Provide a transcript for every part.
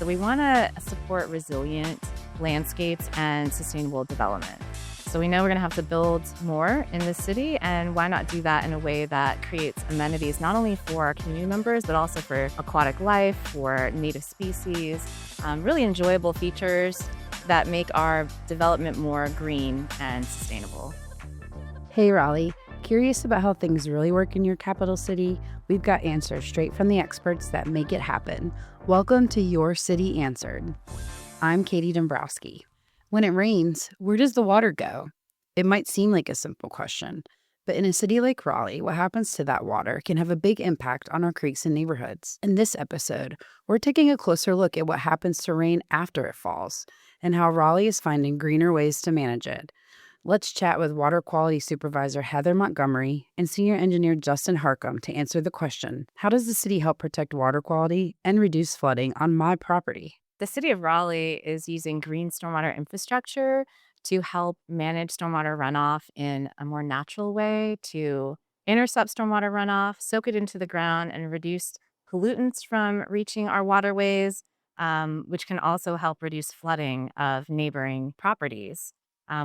So we want to support resilient landscapes and sustainable development. So we know we're going to have to build more in the city, and why not do that in a way that creates amenities not only for our community members, but also for aquatic life, for native species, really enjoyable features that make our development more green and sustainable. Hey Raleigh, curious about how things really work in your capital city? We've got answers straight from the experts that make it happen. Welcome to Your City Answered. I'm Katie Dombrowski. When it rains, where does the water go? It might seem like a simple question, but in a city like Raleigh, what happens to that water can have a big impact on our creeks and neighborhoods. In this episode, we're taking a closer look at what happens to rain after it falls and how Raleigh is finding greener ways to manage it. Let's chat with Water Quality Supervisor Heather Montgomery and Senior Engineer Justin Harcum to answer the question, how does the city help protect water quality and reduce flooding on my property? The city of Raleigh is using green stormwater infrastructure to help manage stormwater runoff in a more natural way, to intercept stormwater runoff, soak it into the ground, and reduce pollutants from reaching our waterways, which can also help reduce flooding of neighboring properties.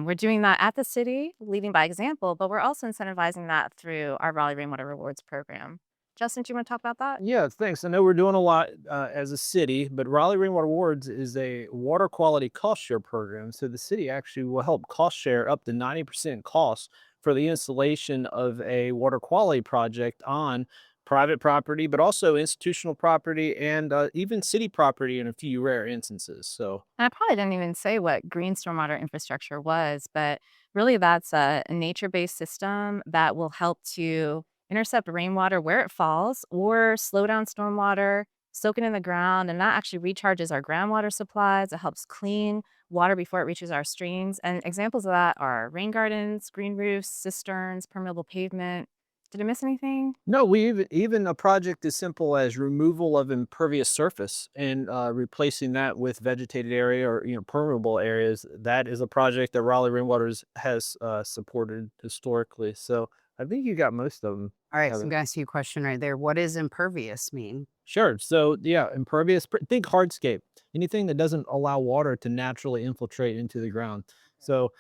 We're doing that at the city, leading by example, but we're also incentivizing that through our Raleigh Rainwater Rewards program. Justin, do you want to talk about that? Yeah, thanks. I know we're doing a lot as a city, but Raleigh Rainwater Rewards is a water quality cost share program. So the city actually will help cost share up to 90% costs for the installation of a water quality project on private property, but also institutional property and even city property in a few rare instances. So And I probably didn't even say what green stormwater infrastructure was, but really that's a nature-based system that will help to intercept rainwater where it falls or slow down stormwater, soak it in the ground, and that actually recharges our groundwater supplies. It helps clean water before it reaches our streams. And examples of that are rain gardens, green roofs, cisterns, permeable pavement. Did I miss anything? no, we even a project as simple as removal of impervious surface and replacing that with vegetated area or permeable areas. That is a project that Raleigh Rainwaters has supported historically. So I think you got most of them. All right, so I'm Heather. going to ask you a question right there. What does impervious mean? Sure. So yeah, impervious. Think hardscape. Anything that doesn't allow water to naturally infiltrate into the ground. So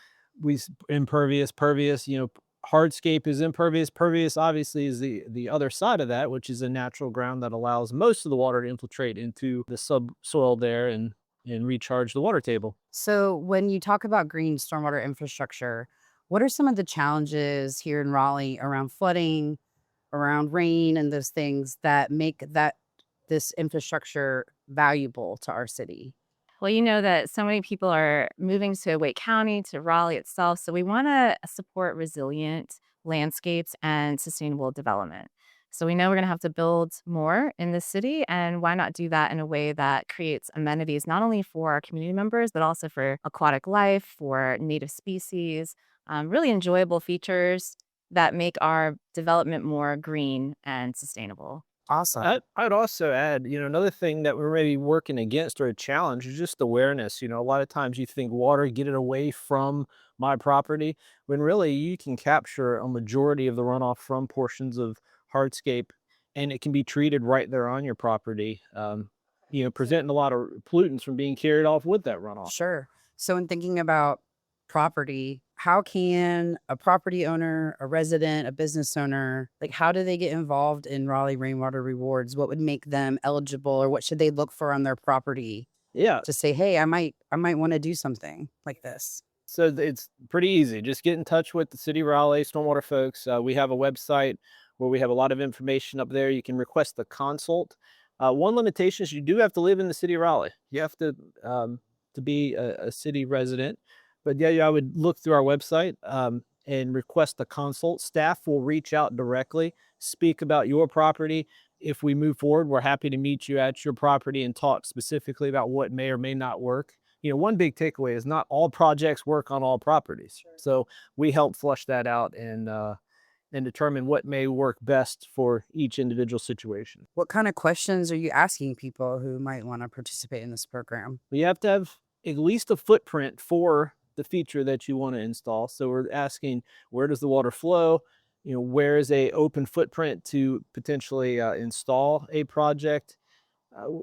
impervious, pervious. Hardscape is impervious. Pervious obviously is the other side of that, which is a natural ground that allows most of the water to infiltrate into the subsoil there and recharge the water table. So when you talk about green stormwater infrastructure, what are some of the challenges here in Raleigh around flooding, around rain, and those things that make this infrastructure valuable to our city? Well, you know that so many people are moving to Wake County, to Raleigh itself. So we want to support resilient landscapes and sustainable development. So we know we're going to have to build more in the city, and why not do that in a way that creates amenities not only for our community members, but also for aquatic life, for native species, really enjoyable features that make our development more green and sustainable. Awesome. I'd also add, another thing that we're maybe working against or a challenge is just awareness. A lot of times you think water, get it away from my property, when really you can capture a majority of the runoff from portions of hardscape and it can be treated right there on your property, preventing a lot of pollutants from being carried off with that runoff. Sure. So in thinking about property, how can a property owner, a resident, a business owner, how do they get involved in Raleigh Rainwater Rewards? What would make them eligible, or what should they look for on their property Yeah. to say, hey, I might want to do something like this? So it's pretty easy. Just get in touch with the City of Raleigh Stormwater folks. We have a website where we have a lot of information up there. You can request a consult. One limitation is you do have to live in the City of Raleigh. You have to be a city resident. But yeah, I would look through our website and request a consult. Staff will reach out directly, speak about your property. If we move forward, we're happy to meet you at your property and talk specifically about what may or may not work. One big takeaway is not all projects work on all properties. Sure. So we help flush that out and determine what may work best for each individual situation. What kind of questions are you asking people who might want to participate in this program? You have to have at least a footprint for the feature that you want to install. So we're asking, where does the water flow? Where is a open footprint to potentially install a project?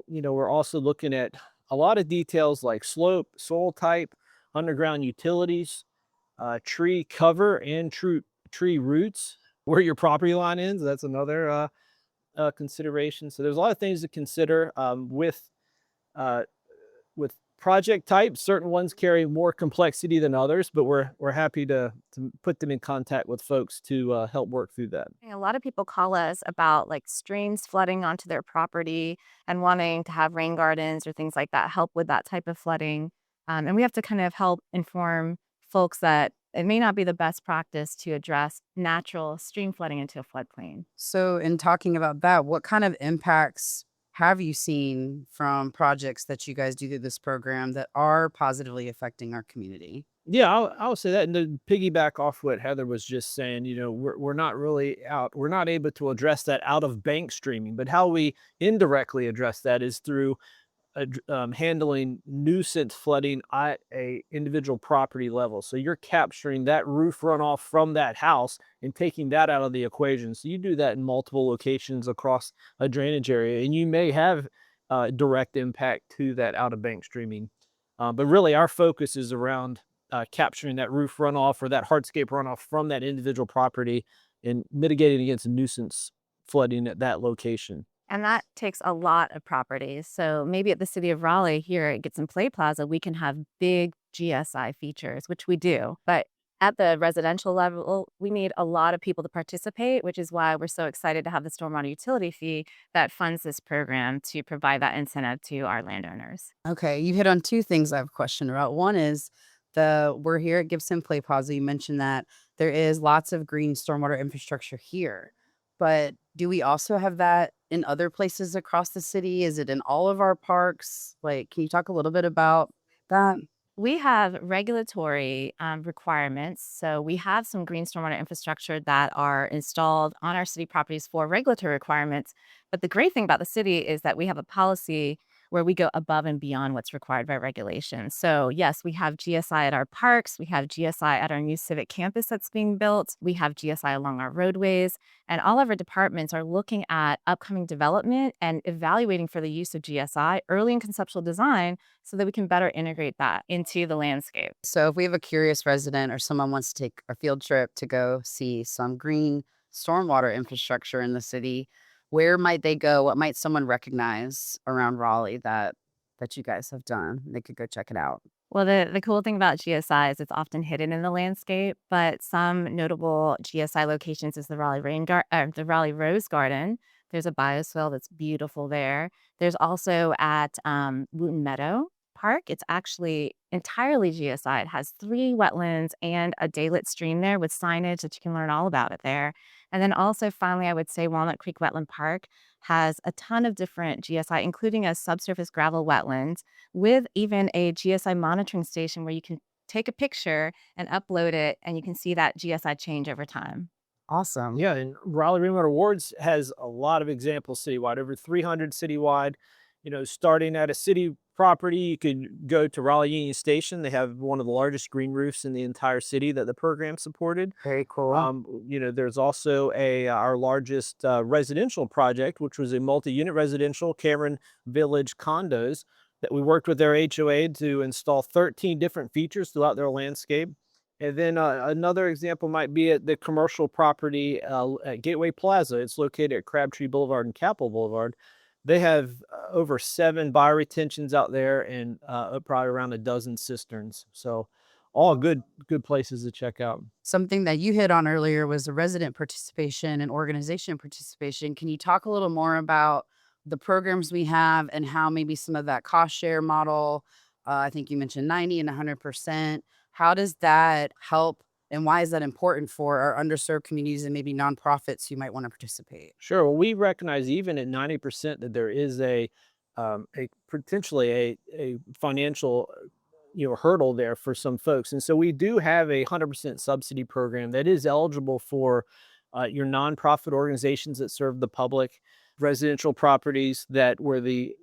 We're also looking at a lot of details like slope, soil type, underground utilities, tree cover, and tree roots, where your property line ends. That's another consideration. So there's a lot of things to consider uh, with project types. Certain ones carry more complexity than others, but we're happy to put them in contact with folks to help work through that. A lot of people call us about like streams flooding onto their property and wanting to have rain gardens or things like that help with that type of flooding. And we have to kind of help inform folks that it may not be the best practice to address natural stream flooding into a floodplain. So, in talking about that, what kind of impacts have you seen from projects that you guys do through this program that are positively affecting our community? Yeah, I'll say that. And to piggyback off what Heather was just saying, we're not really we're not able to address that out of bank streaming, but how we indirectly address that is through handling nuisance flooding at a individual property level. So you're capturing that roof runoff from that house and taking that out of the equation. So you do that in multiple locations across a drainage area, and you may have direct impact to that out of bank streaming. But really, our focus is around capturing that roof runoff or that hardscape runoff from that individual property and mitigating against nuisance flooding at that location. And that takes a lot of properties. So maybe at the city of Raleigh here at Get Play Plaza, we can have big GSI features, which we do. But at the residential level, we need a lot of people to participate, which is why we're so excited to have the stormwater utility fee that funds this program to provide that incentive to our landowners. Okay, you hit on two things I have a question about. One is we're here at Gibson Play Plaza. You mentioned that there is lots of green stormwater infrastructure here, but do we also have that in other places across the city? Is it in all of our parks? Like, can you talk a little bit about that? We have regulatory requirements. So we have some green stormwater infrastructure that are installed on our city properties for regulatory requirements. But the great thing about the city is that we have a policy where we go above and beyond what's required by regulation. So yes, we have GSI at our parks. We have GSI at our new civic campus that's being built. We have GSI along our roadways. And all of our departments are looking at upcoming development and evaluating for the use of GSI early in conceptual design so that we can better integrate that into the landscape. So, if we have a curious resident or someone wants to take a field trip to go see some green stormwater infrastructure in the city, where might they go? What might someone recognize around Raleigh that you guys have done? They could go check it out. Well, the cool thing about GSI is it's often hidden in the landscape, but some notable GSI locations is the the Raleigh Rose Garden. There's a bioswale that's beautiful there. There's also at Wooten Meadow Park. It's actually entirely GSI. It has 3 wetlands and a daylit stream there with signage that you can learn all about it there. And then also, finally, I would say Walnut Creek Wetland Park has a ton of different GSI, including a subsurface gravel wetland with even a GSI monitoring station where you can take a picture and upload it, and you can see that GSI change over time. Awesome. Yeah, and Raleigh Rainwater Rewards has a lot of examples citywide, over 300 citywide. Starting at a city property, you could go to Raleigh Union Station. They have one of the largest green roofs in the entire city that the program supported. Very cool. There's also our largest residential project, which was a multi-unit residential Cameron Village condos that we worked with their HOA to install 13 different features throughout their landscape. And then another example might be at the commercial property at Gateway Plaza. It's located at Crabtree Boulevard and Capitol Boulevard. They have over 7 bioretentions out there and probably around a dozen cisterns. So all good places to check out. Something that you hit on earlier was the resident participation and organization participation. Can you talk a little more about the programs we have and how maybe some of that cost share model, I think you mentioned 90 and 100%, how does that help? And why is that important for our underserved communities and maybe nonprofits who might want to participate? Sure. Well, we recognize even at 90% that there is a potentially a financial hurdle there for some folks, and so we do have a 100% subsidy program that is eligible for your nonprofit organizations that serve the public, residential properties that where the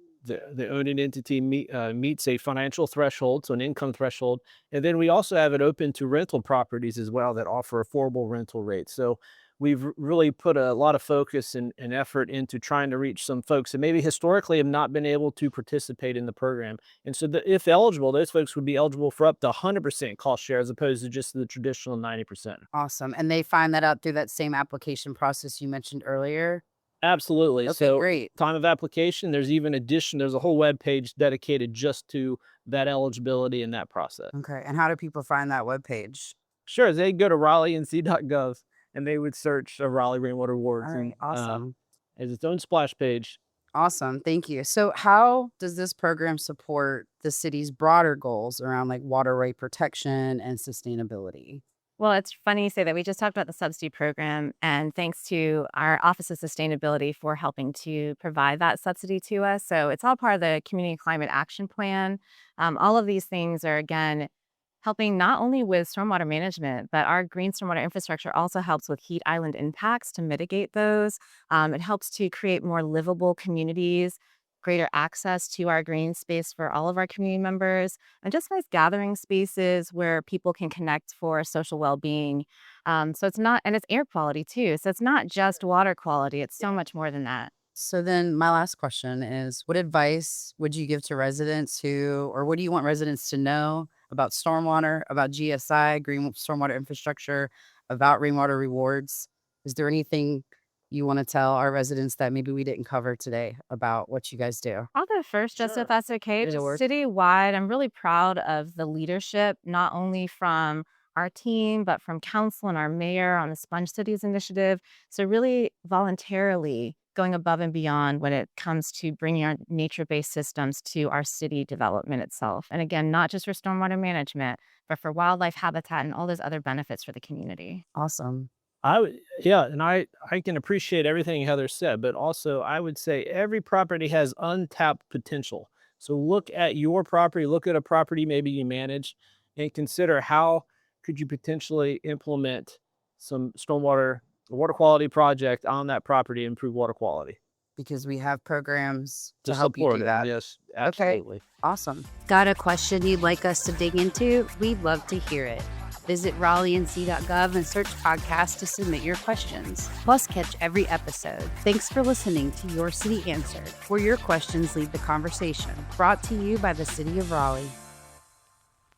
owning entity meets a financial threshold, so an income threshold. And then we also have it open to rental properties as well that offer affordable rental rates. So we've really put a lot of focus and effort into trying to reach some folks that maybe historically have not been able to participate in the program. And so, if eligible, those folks would be eligible for up to 100% cost share as opposed to just the traditional 90%. Awesome. And they find that out through that same application process you mentioned earlier? Absolutely. Okay, So, great. time of application, there's a whole web page dedicated just to that eligibility and that process. Okay. And how do people find that webpage? Sure, they go to raleighnc.gov and they would search Raleigh Rainwater Rewards All right. Awesome. as its own splash page. Awesome. Thank you. So, how does this program support the city's broader goals around like waterway protection and sustainability? Well, it's funny you say that. We just talked about the subsidy program, and thanks to our Office of Sustainability for helping to provide that subsidy to us. So it's all part of the Community Climate Action Plan. All of these things are, again, helping not only with stormwater management, but our green stormwater infrastructure also helps with heat island impacts to mitigate those. It helps to create more livable communities, greater access to our green space for all of our community members, and just nice gathering spaces where people can connect for social well-being. So it's not, and it's air quality too. So it's not just water quality. It's so much more than that. So, then my last question is, what advice would you give to residents or what do you want residents to know about stormwater, about GSI, green stormwater infrastructure, about rainwater rewards? Is there anything you want to tell our residents that maybe we didn't cover today about what you guys do? I'll go first, just if that's okay. It'll work. Citywide, I'm really proud of the leadership, not only from our team, but from council and our mayor on the Sponge Cities initiative. So really voluntarily going above and beyond when it comes to bringing our nature-based systems to our city development itself. And again, not just for stormwater management, but for wildlife habitat and all those other benefits for the community. Awesome. I can appreciate everything Heather said, but also I would say every property has untapped potential. So look at your property, look at a property maybe you manage, and consider how could you potentially implement some water quality project on that property to improve water quality. Because we have programs to To help you support do it. that. Yes, Okay. absolutely. Awesome. Got a question you'd like us to dig into? We'd love to hear it. Visit raleignc.gov and search podcast to submit your questions. Plus, catch every episode. Thanks for listening to Your City Answered, where your questions lead the conversation. Brought to you by the City of Raleigh.